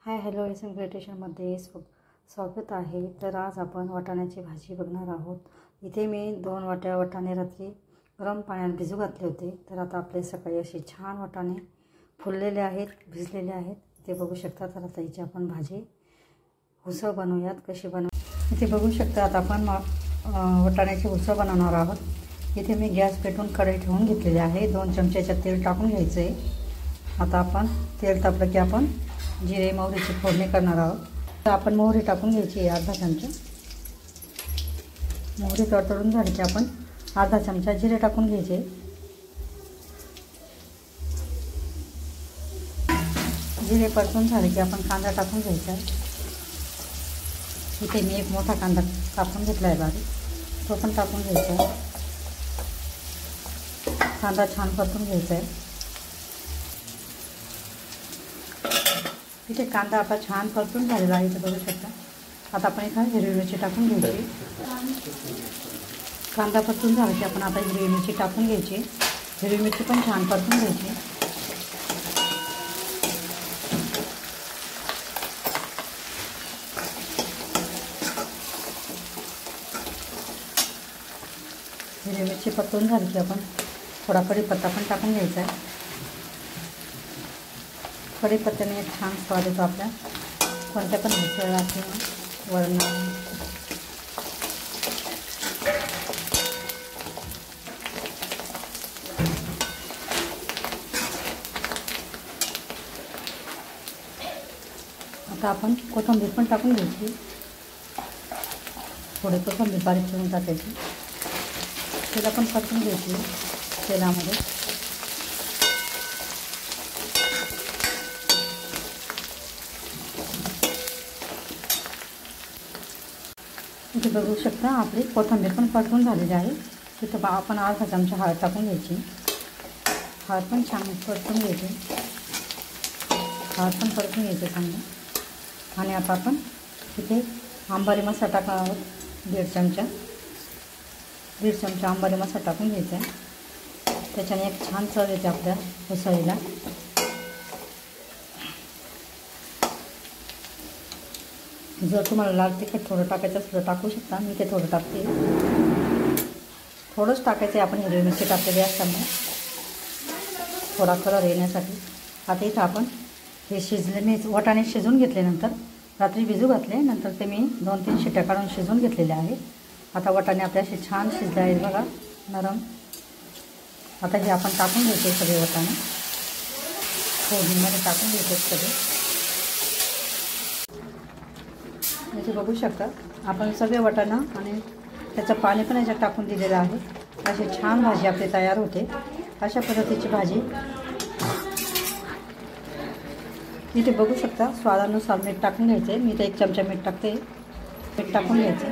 Hi hello SM क्रिएटेशनमध्ये स्वागत आहे। तर आज आपण वाटाण्याची भाजी बघणार आहोत। इथे मी 2 वाट्या वाटाणे रात्री गरम पाण्यात भिजू घातले होते। तर आता आपले सकाळी असे छान वाटाणे फुललेले आहेत, भिजलेले आहेत। इथे बघू शकता। तर आता हिची आपण भाजी उसळ बनवूयात। कशी इथे बघू शकता। आता आपण वाटाण्याची उसळ बनवणार आहोत। इथे मी गॅस पेटवून कढई ठेवून घेतलेली आहे। 2 चमच्याचं तेल टाकून घ्यायचं आहे। आता आपण तेल तापलं की आपण जिरे मोहरीची फोडणी करणार आहोत। तर आपण मोहरी टाकून घ्यायची अर्धा चमचा। मोहरी तडतडून झाली की आपण अर्धा चमचा जिरे टाकून घ्यायचे। जिरे परतून झाले की आपण कांदा टाकून घ्यायचा। इथे मी एक मोठा कांदा कापून घेतला आहे बारीक, तो पण टाकून घ्यायचा। कांदा छान परतून घ्यायचा आहे। इथे कांदा आता छान परतून झालेला आहे, इथे बघू शकता। आता आपण इथे हिरवी मिरची टाकून घ्यायची। कांदा परतून झाला की आपण आता हिरवी मिरची टाकून घ्यायची। हिरवी मिरची पण छान परतून घ्यायची। हिरवी मिरची परतून झाली की आपण थोडा कढीपत्ता पण टाकून घ्यायचा आहे। कढीपत्त्याने एक छान स्वाद येतो आपल्या कोणत्या पण मिसळला किंवा वरण। आता आपण कोथिंबीर पण टाकून घ्यायची। थोडी कोथिंबीर बारीक करून टाकायची। तिला पण परतून घ्यायची तेलामध्ये। इथे बघू शकता आपली कोथिंबीर पण परतून झालेली आहे। तिथं आपण अर्धा चमचा हळद टाकून घ्यायची। हळद पण छान परतून घ्यायची। हळद पण परतून घ्यायची चांगलं। आणि आता आपण इथे अंबारी मसाला टाकणार आहोत। 1.5 चमचा अंबारी मसाला टाकून घ्यायचा आहे। त्याच्याने एक छान चव येते आपल्या उसळीला। जर तुम्हाला लाल तिखट थोडं टाकायचं असलं टाकू शकता। मी ते थोडं टाकते, थोडंच टाकायचं आहे। आपण हिरवी मिरची टाकलेली असताना थोडा कलर येण्यासाठी। आता इथं आपण हे शिजले, मी वाटाणे शिजवून घेतल्यानंतर रात्री भिजू घातले, नंतर ते मी 2-3 शिट्ट्या काढून शिजवून घेतलेले आहे। आता वाटाणे आपले असे छान शिजले आहेत बघा, नरम। आता हे आपण टाकून घ्यायचे सगळे वाटाणे, फोडणीमध्ये टाकून घ्यायचे सगळे। इथे बघू शकता आपण सगळे वाटाणा आणि त्याचं पाणी पण याच्यात टाकून दिलेलं आहे। अशी छान भाजी आपली तयार होते। अशा पद्धतीची भाजी इथे बघू शकता। स्वादानुसार मीठ टाकून घ्यायचे। मी तर 1 चमचा मीठ टाकते। मीठ टाकून घ्यायचे।